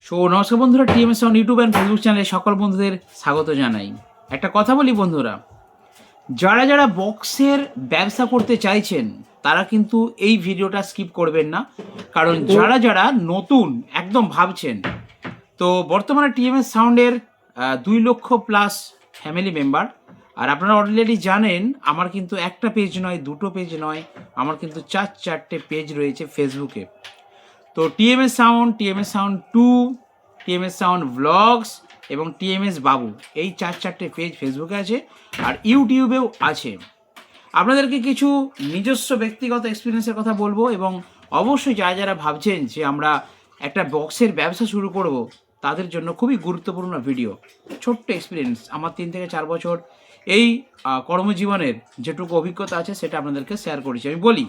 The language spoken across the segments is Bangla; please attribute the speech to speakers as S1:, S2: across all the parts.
S1: নমস্কার বন্ধুরা, TMS sound YouTube and Facebook চ্যানেলে সকল বন্ধুদের স্বাগত জানাই। একটা কথা বলি বন্ধুরা, যারা যারা বক্সের ব্যবসা করতে চাইছেন তারা কিন্তু এই ভিডিওটা স্কিপ করবেন না, কারণ যারা যারা নতুন একদম ভাবছেন, তো বর্তমানে টিএমএস সাউন্ডের 2 লক্ষ+ ফ্যামিলি মেম্বার। আর আপনারা অলরেডি জানেন আমার কিন্তু একটা পেজ নয়, দুটো পেজ নয়, আমার কিন্তু 4-4টে পেজ রয়েছে ফেসবুকে। তো TMS sound 2, TMS sound blogs এবং টিএমএস বাবু, এই 4-4টে পেজ ফেসবুকে আছে, আর ইউটিউবেও আছে। আপনাদেরকে কিছু নিজস্ব ব্যক্তিগত এক্সপিরিয়েন্সের কথা বলবো, এবং অবশ্যই যারা যারা ভাবছেন যে আমরা একটা বক্সের ব্যবসা শুরু করব তাদের জন্য খুবই গুরুত্বপূর্ণ ভিডিও। ছোট্ট এক্সপিরিয়েন্স, আমার 3 থেকে 4 বছর এই কর্মজীবনের যেটুকু অভিজ্ঞতা আছে সেটা আপনাদেরকে শেয়ার করেছি। আমি বলি,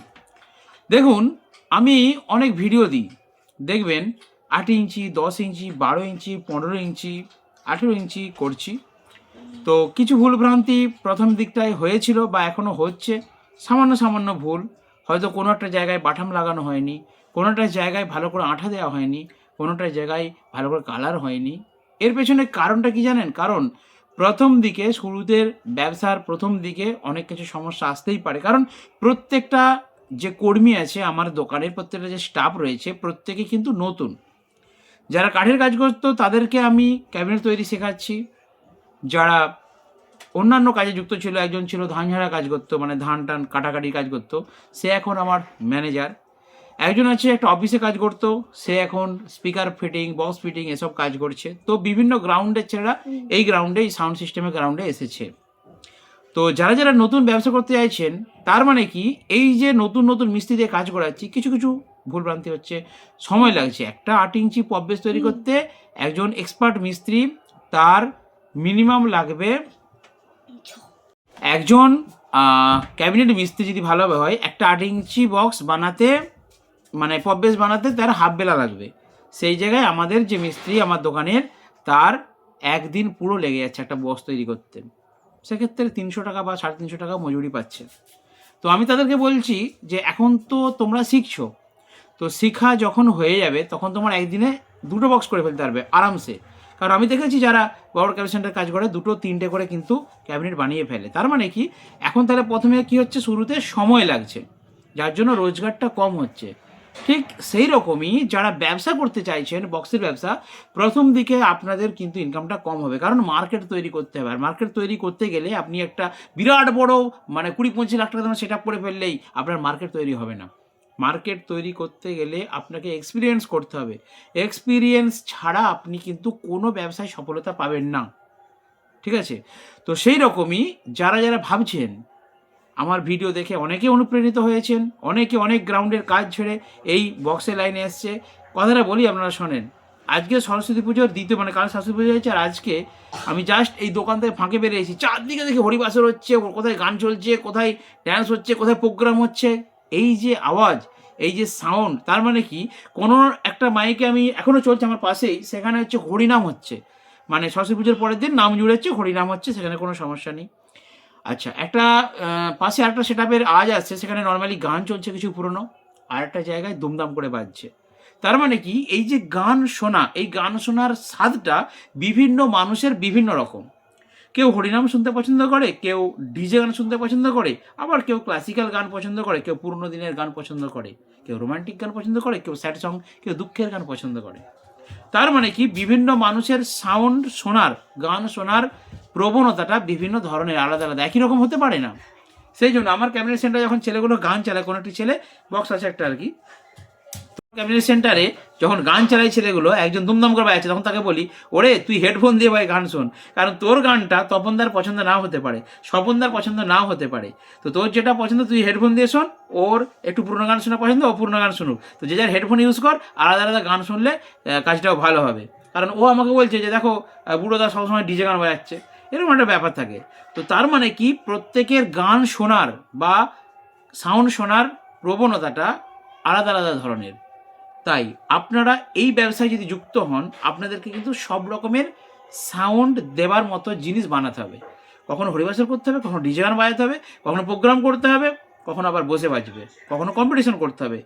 S1: দেখুন, আমি অনেক ভিডিও দিই, দেখবেন 8 ইঞ্চি, 10 ইঞ্চি, 12 ইঞ্চি, 15 ইঞ্চি, 18 ইঞ্চি করছি। তো কিছু ভুলভ্রান্তি প্রথম দিকটায় হয়েছিল বা এখনও হচ্ছে, সামান্য সামান্য ভুল। হয়তো কোনো একটা জায়গায় বাটাম লাগানো হয়নি, কোনোটা জায়গায় ভালো করে আঠা দেওয়া হয়নি, কোনোটা জায়গায় ভালো করে কালার হয়নি। এর পেছনে কারণটা কি জানেন? কারণ প্রথম দিকে, শুরুতে ব্যবসার প্রথম দিকে অনেক কিছু সমস্যা আসতেই পারে, কারণ প্রত্যেকটা যে কর্মী আছে আমার দোকানের, প্রত্যেকটা যে স্টাফ রয়েছে, প্রত্যেকে কিন্তু নতুন। যারা কাঠের কাজ করতো তাদেরকে আমি ক্যাবিনেট তৈরি শেখাচ্ছি। যারা অন্যান্য কাজে যুক্ত ছিল, একজন ছিল ধান ঝাড়া কাজ করতো, মানে ধান টান কাটাকাটির কাজ করতো, সে এখন আমার ম্যানেজার। একজন আছে একটা অফিসে কাজ করতো, সে এখন স্পিকার ফিটিং, বক্স ফিটিং এসব কাজ করছে। তো বিভিন্ন গ্রাউন্ডের ছেলেরা এই গ্রাউন্ডে, এই সাউন্ড সিস্টেমের গ্রাউন্ডে এসেছে। তো যারা যারা নতুন ব্যবসা করতে চাইছেন, তার মানে কি, এই যে নতুন নতুন মিস্ত্রি দিয়ে কাজ করাচ্ছি, কিছু কিছু ভুলভ্রান্তি হচ্ছে, সময় লাগছে। একটা 8 ইঞ্চি পপ বেস তৈরি করতে একজন এক্সপার্ট মিস্ত্রি, তার মিনিমাম লাগবে, একজন ক্যাবিনেট মিস্ত্রি যদি ভালোভাবে হয়, একটা 8 ইঞ্চি বক্স বানাতে, মানে পপ বেস বানাতে তার হাফ বেলা লাগবে। সেই জায়গায় আমাদের যে মিস্ত্রি আমার দোকানের, তার একদিন পুরো লেগে যাচ্ছে একটা বক্স তৈরি করতে। সেক্ষেত্রে 300 টাকা বা 350 টাকা মজুরি পাচ্ছে। তো আমি তাদেরকে বলছি যে এখন তো তোমরা শিখছো, তো শেখা যখন হয়ে যাবে তখন তোমার একদিনে 2টো বক্স করে ফেলতে পারবে আরামসে। কারণ আমি দেখেছি যারা বড় ক্যাবিনেট সেন্টার কাজ করে 2-3টে করে কিন্তু ক্যাবিনেট বানিয়ে ফেলে। তার মানে কি, এখন তাহলে প্রথমে কি হচ্ছে, শুরুতে সময় লাগছে, যার জন্য রোজগারটা কম হচ্ছে। ঠিক সেই রকমই যারা ব্যবসা করতে চাইছেন, বক্সের ব্যবসা, প্রথম দিকে আপনাদের কিন্তু ইনকামটা কম হবে, কারণ মার্কেট তৈরি করতে হবে। আর মার্কেট তৈরি করতে গেলে আপনি একটা বিরাট বড়, মানে 20-25 লাখ টাকা দামের সেট আপ করে ফেললেই আপনার মার্কেট তৈরি হবে না। মার্কেট তৈরি করতে গেলে আপনাকে এক্সপিরিয়েন্স করতে হবে। এক্সপিরিয়েন্স ছাড়া আপনি কিন্তু কোনো ব্যবসায় সফলতা পাবেন না, ঠিক আছে? তো সেই রকমই যারা যারা ভাবছেন, আমার ভিডিও দেখে অনেকে অনুপ্রাণিত হয়েছেন, অনেকে অনেক গ্রাউন্ডের কাজ ছেড়ে এই বক্সের লাইনে এসছে। কথাটা বলি, আপনারা শোনেন। আজকে সরস্বতী পুজোর দ্বিতীয়, মানে কাল সরস্বতী পুজো হয়েছে, আর আজকে আমি জাস্ট এই দোকান থেকে ফাঁকে বেরিয়েছি, চারদিকে দেখি হরিবাসর হচ্ছে, কোথায় গান চলছে, কোথায় ড্যান্স হচ্ছে, কোথায় প্রোগ্রাম হচ্ছে। এই যে আওয়াজ, এই যে সাউন্ড, তার মানে কি, কোনো একটা মাইকে, আমি এখনও চলছে আমার পাশেই, সেখানে হচ্ছে হরিনাম হচ্ছে, মানে সরস্বতী পুজোর পরের দিন নাম জুড়েছে, হরিনাম হচ্ছে, সেখানে কোনো সমস্যা নেই। আচ্ছা, একটা পাশে আরেকটা সেট আপের আওয়াজ আসছে, সেখানে নর্মালি গান চলছে কিছু পুরনো, আর একটা জায়গায় দুমদাম করে বাজছে। তার মানে কি, এই যে গান শোনা, এই গান শোনার স্বাদটা বিভিন্ন মানুষের বিভিন্ন রকম। কেউ হরিনাম শুনতে পছন্দ করে, কেউ ডিজে গান শুনতে পছন্দ করে, আবার কেউ ক্লাসিক্যাল গান পছন্দ করে, কেউ পুরনো দিনের গান পছন্দ করে, কেউ রোমান্টিক গান পছন্দ করে, কেউ স্যাড সং, কেউ দুঃখের গান পছন্দ করে। তার মানে কি, বিভিন্ন মানুষের সাউন্ড শোনার, গান শোনার প্রবণতাটা বিভিন্ন ধরনের, আলাদা আলাদা, একই রকম হতে পারে না। সেই জন্য আমার ক্যাবিনেট সেন্টারে যখন ছেলেগুলো গান চালায়, কোনো একটি ছেলে, বক্স আছে একটা আর কি, ক্যাবিনেট সেন্টারে যখন গান চালাই ছেলেগুলো, একজন দুমদাম করে বাজাচ্ছে, তখন তাকে বলি, ওরে তুই হেডফোন দিয়ে ভাই গান শোন, কারণ তোর গানটা তপনদার পছন্দ নাও হতে পারে, স্বপনদার পছন্দ নাও হতে পারে। তো তোর যেটা পছন্দ তুই হেডফোন দিয়ে শোন, ওর একটু পুরোনো গান শোনা পছন্দ, ও পুরোনো গান শুনুক। তো যে যার হেডফোন ইউজ কর, আলাদা আলাদা গান শুনলে কাজটাও ভালো হবে। কারণ ও আমাকে বলছে যে দেখো, বুড়োদা সবসময় ডিজে গান বাজাচ্ছে, এরকম একটা ব্যাপার থাকে। তো তার মানে কি, প্রত্যেকের গান শোনার বা সাউন্ড শোনার প্রবণতাটা আলাদা আলাদা ধরনের। তাই আপনারা এই ব্যবসায় যদি যুক্ত হন, আপনাদেরকে কিন্তু সব রকমের সাউন্ড দেওয়ার মতো জিনিস বানাতে হবে। কখনো হরিবাসর করতে হবে, কখনো ডিজে গান বাজাতে হবে, কখনো প্রোগ্রাম করতে হবে, কখনো আবার বসে বাজবে, কখনো কম্পিটিশন করতে হবে।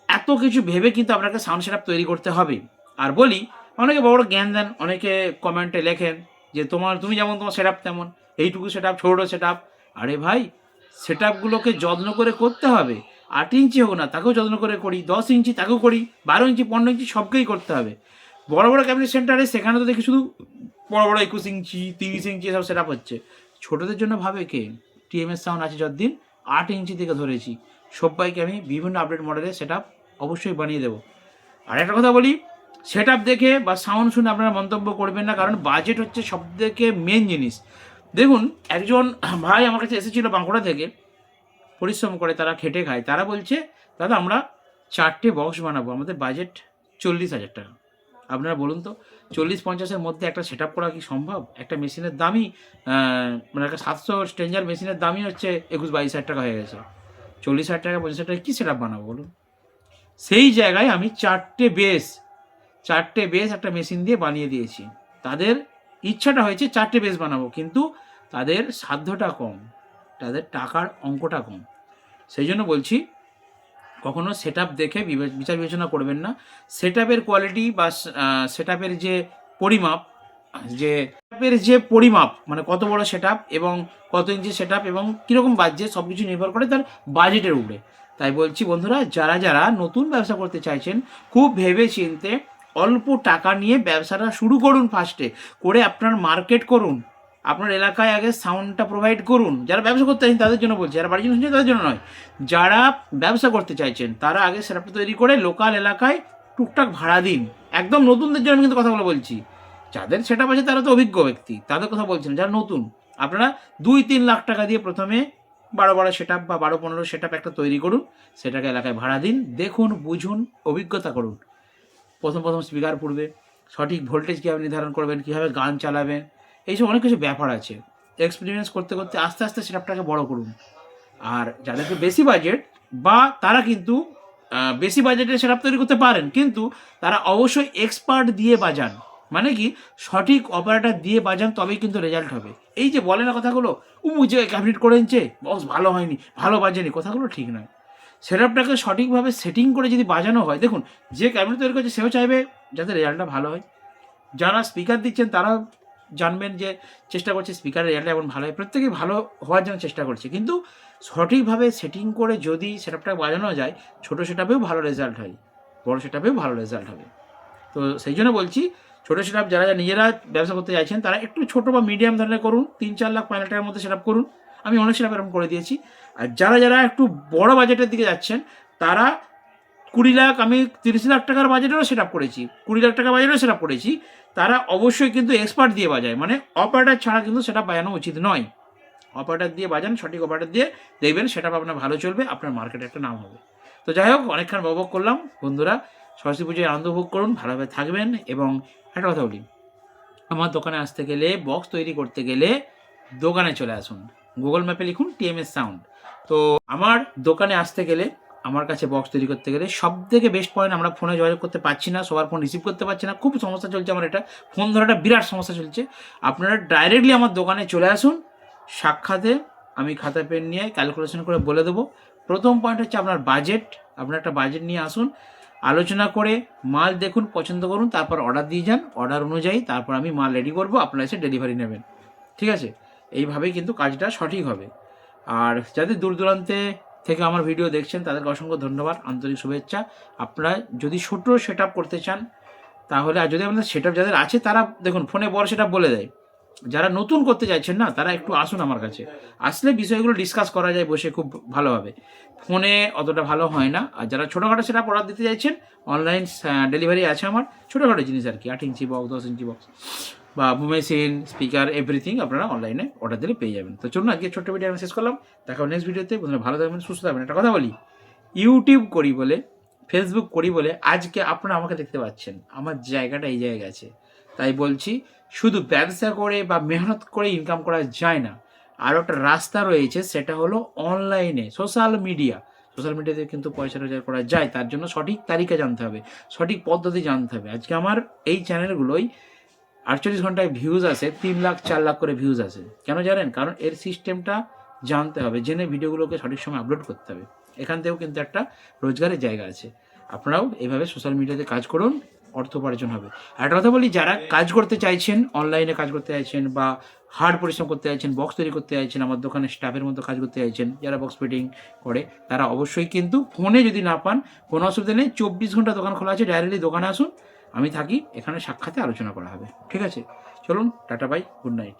S1: এত কিছু ভেবে কিন্তু আপনাকে সাউন্ড সেট আপ তৈরি করতে হবে। আর বলি, অনেকে বড় বড় জ্ঞান দেন, অনেকে কমেন্টে লেখেন যে তুমি যেমন তোমার সেট আপ তেমন, এইটুকু সেট আপ, ছোটো সেট আপ। আরে ভাই, সেট আপগুলোকে যত্ন করে করতে হবে। 8 ইঞ্চি হোক না, তাকেও যত্ন করে করি, 10 ইঞ্চি তাকেও করি, 12 ইঞ্চি 15 ইঞ্চি সবকেই করতে হবে। বড় বড় ক্যাবিনেট সেন্টারে সেখানে তো দেখি শুধু বড় বড় 21 ইঞ্চি 30 ইঞ্চি এসব সেট আপ হচ্ছে। ছোটোদের জন্য ভাবে কে? টিএমএস সাউন্ড আছে যতদিন, 8 ইঞ্চি থেকে ধরেছি, সবাইকে আমি বিভিন্ন আপডেট মডেলের সেট আপ অবশ্যই বানিয়ে দেবো। আর একটা কথা বলি, সেট আপ দেখে বা সাউন্ড শুনে আপনারা মন্তব্য করবেন না, কারণ বাজেট হচ্ছে সব থেকে মেন জিনিস। দেখুন, একজন ভাই আমার কাছে এসেছিল বাঁকুড়া থেকে, পরিশ্রম করে, তারা খেটে খায়, তারা বলছে দাদা আমরা 4টে বক্স বানাবো, আমাদের বাজেট 40,000 টাকা। আপনারা বলুন তো, 40-50-এর মধ্যে একটা সেট আপ করা কি সম্ভব? একটা মেশিনের দামই মানে একটা 700 স্ট্রেঞ্জার মেশিনের দামই হচ্ছে 21-22 হাজার টাকা হয়ে গেছে। 40,000 টাকা 50,000 টাকা কী সেট আপ বানাবো বলুন? সেই জায়গায় আমি 4টে বেস একটা মেশিন দিয়ে বানিয়ে দিয়েছি। তাদের ইচ্ছাটা হয়েছে 4টে বেস বানাবো, কিন্তু তাদের সাধ্যটা কম, তাদের টাকার অঙ্কটা কম। সেই জন্য বলছি, কখনো সেট আপ দেখে বিচার বিবেচনা করবেন না। সেট আপের কোয়ালিটি বা সেট আপের যে পরিমাপ মানে কত বড় সেট আপ এবং কত ইঞ্চি সেট আপ এবং কীরকম বাজছে, সব কিছু নির্ভর করে তার বাজেটের উপরে। তাই বলছি বন্ধুরা, যারা নতুন ব্যবসা করতে চাইছেন, খুব ভেবে চিনতে অল্প টাকা নিয়ে ব্যবসাটা শুরু করুন। ফার্স্টে করে আপনার মার্কেট করুন, আপনার এলাকায় আগে সাউন্ডটা প্রোভাইড করুন। যারা ব্যবসা করতে চাইছেন তাদের জন্য বলছি, যারা বাড়ির জন্য শুনছেন তাদের জন্য নয়। যারা ব্যবসা করতে চাইছেন তারা আগে সেটআপটা তৈরি করে লোকাল এলাকায় টুকটাক ভাড়া দিন। একদম নতুনদের জন্য আমি কিন্তু কথাগুলো বলছি। যাদের সেটআপ আছে তারা তো অভিজ্ঞ ব্যক্তি, তাদের কথা বলছেন। যারা নতুন, আপনারা 2-3 লাখ টাকা দিয়ে প্রথমে 12 সেটআপ বা 12-15 সেটআপ একটা তৈরি করুন, সেটাকে এলাকায় ভাড়া দিন, দেখুন, বুঝুন, অভিজ্ঞতা করুন। প্রথম স্পিকার পড়বে, সঠিক ভোল্টেজ কীভাবে নির্ধারণ করবেন, কীভাবে গান চালাবেন, এইসব অনেক কিছু ব্যাপার আছে। এক্সপিরিয়েন্স করতে করতে আস্তে আস্তে সেটআপটাকে বড় করুন। আর যাদেরকে বেশি বাজেট, বা তারা কিন্তু বেশি বাজেটে সেটআপ তৈরি করতে পারেন, কিন্তু তারা অবশ্যই এক্সপার্ট দিয়ে বাজান। মানে কি, সঠিক অপারেটর দিয়ে বাজান, তবেই কিন্তু রেজাল্ট হবে। এই যে বলে না কথাগুলো, যে ক্যাবিনেট করে নিচ্ছে, বক্স ভালো হয়নি, ভালো বাজেনি, কথাগুলো ঠিক নয়। সেটআপটাকে সঠিকভাবে সেটিং করে যদি বাজানো হয়, দেখুন, যে ক্যাবিনেট তৈরি করছে সেও চাইবে যাতে রেজাল্টটা ভালো হয়। যারা স্পিকার দিচ্ছেন তারা জানবেন যে চেষ্টা করছে স্পিকারের রেজাল্টটা এমন ভালো হয়, প্রত্যেকেই ভালো হওয়ার জন্য চেষ্টা করছে। কিন্তু সঠিকভাবে সেটিং করে যদি সেটআপটা বাজানো যায়, ছোটো সেটআপেও ভালো রেজাল্ট হয়, বড় সেটআপেও ভালো রেজাল্ট হবে। তো সেই জন্য বলছি, ছোটো সেটআপ যারা নিজেরা ব্যবসা করতে চাইছেন তারা একটু ছোটো বা মিডিয়াম ধরনের করুন, 3-4 লাখ 5 লাখ টাকার মধ্যে সেটআপ করুন। আমি অনেক সেটআপ এরকম করে দিয়েছি। আর যারা একটু বড় বাজেটের দিকে যাচ্ছেন, তারা 20 লাখ, আমি 30 লাখ টাকার বাজেটেরও সেটআপ করেছি, 20 লাখ টাকা বাজেটেরও সেটআপ করেছি। তারা অবশ্যই কিন্তু এক্সপার্ট দিয়ে বাজায়, মানে অপারেটর ছাড়া কিন্তু সেটআপ বাজানো উচিত নয়। অপারেটর দিয়ে বাজান, সঠিক অপারেটর দিয়ে, দেখবেন সেটআপ আপনার ভালো চলবে, আপনার মার্কেটে একটা নাম হবে। তো যাই হোক, অনেকক্ষণ বকবক করলাম। বন্ধুরা, সরস্বতী পুজোয় আনন্দ উপভোগ করুন, ভালোভাবে থাকবেন। এবং একটা কথা বলি, আমার দোকানে আসতে গেলে, বক্স তৈরি করতে গেলে দোকানে চলে আসুন, গুগল ম্যাপে লিখুন টিএমএস সাউন্ড। তো আমার দোকানে আসতে গেলে, আমার কাছে বক্স তৈরি করতে গেলে সব থেকে বেস্ট পয়েন্ট, আমরা ফোনে যোগাযোগ করতে পারছি না, সবার ফোন রিসিভ করতে পারছি না, খুব সমস্যা চলছে আমার, এটা ফোন ধরাটা বিরাট সমস্যা চলছে। আপনারা ডাইরেক্টলি আমার দোকানে চলে আসুন, সাক্ষাতে আমি খাতা পেন নিয়ে ক্যালকুলেশন করে বলে দেবো। প্রথম পয়েন্ট হচ্ছে আপনার বাজেট। আপনার একটা বাজেট নিয়ে আসুন, আলোচনা করে মাল দেখুন, পছন্দ করুন, তারপর অর্ডার দিয়ে যান। অর্ডার অনুযায়ী তারপর আমি মাল রেডি করবো, আপনারা এসে ডেলিভারি নেবেন। ঠিক আছে? এইভাবেই কিন্তু কাজটা সঠিক হবে। আর যাদের দূর দূরান্তে থেকে আমার ভিডিও দেখছেন, তাদেরকে অসংখ্য ধন্যবাদ, আন্তরিক শুভেচ্ছা। আপনারা যদি ছোটো সেটআপ করতে চান তাহলে, আর যদি আপনাদের সেটআপ যাদের আছে তারা দেখুন ফোনে বড় সেটআপ বলে দেয়। যারা নতুন করতে চাইছেন না, তারা একটু আসুন আমার কাছে, আসলে বিষয়গুলো ডিসকাস করা যায় বসে খুব ভালোভাবে। ফোনে অতটা ভালো হয় না। আর যারা ছোটোখাটো সেটআপ অর্ডার দিতে চাইছেন, অনলাইন ডেলিভারি আছে আমার, ছোটোখাটো জিনিস আর কি, 8 ইঞ্চি বক্স, 10 ইঞ্চি বক্স বা মেশিন, স্পিকার, এভরিথিং আপনারা অনলাইনে অর্ডার দিলে পেয়ে যাবেন। তো চলুন, আজকে ছোট্ট ভিডিও আমি শেষ করলাম, দেখা নেক্সট ভিডিওতে। বন্ধুরা ভালো থাকবেন, সুস্থ থাকবেন। একটা কথা বলি, ইউটিউব করি বলে, ফেসবুক করি বলে আজকে আপনারা আমাকে দেখতে পাচ্ছেন, আমার জায়গাটা এই জায়গায় আছে। তাই বলছি, শুধু ব্যবসা করে বা মেহনত করে ইনকাম করা যায় না, আরও একটা রাস্তা রয়েছে, সেটা হলো অনলাইনে, সোশ্যাল মিডিয়াতে কিন্তু পয়সা রোজগার করা যায়। তার জন্য সঠিক তালিকা জানতে হবে, সঠিক পদ্ধতি জানতে হবে। আজকে আমার এই চ্যানেলগুলোই 48 ঘন্টায় ভিউজ আসে, 3 লাখ 4 লাখ করে ভিউজ আসে। কেন জানেন? কারণ এর সিস্টেমটা জানতে হবে, জেনে ভিডিওগুলোকে সঠিক সময় আপলোড করতে হবে। এখান থেকেও কিন্তু একটা রোজগারের জায়গা আছে। আপনারাও এইভাবে সোশ্যাল মিডিয়াতে কাজ করুন, অর্থ উপার্জন হবে। আর একটা কথা বলি, যারা কাজ করতে চাইছেন, অনলাইনে কাজ করতে চাইছেন বা হার্ড পরিশ্রম করতে চাইছেন, বক্স তৈরি করতে চাইছেন, আমার দোকানে স্টাফের মতো কাজ করতে চাইছেন, যারা বক্স ফিটিং করে, তারা অবশ্যই কিন্তু ফোনে যদি না পান কোনো অসুবিধা নেই, 24 ঘন্টা দোকান খোলা আছে, ডাইরেক্টলি দোকানে আসুন, আমি থাকি, এখানে সাক্ষাতে আলোচনা করা হবে। ঠিক আছে, চলুন, টাটা বাই, গুড নাইট।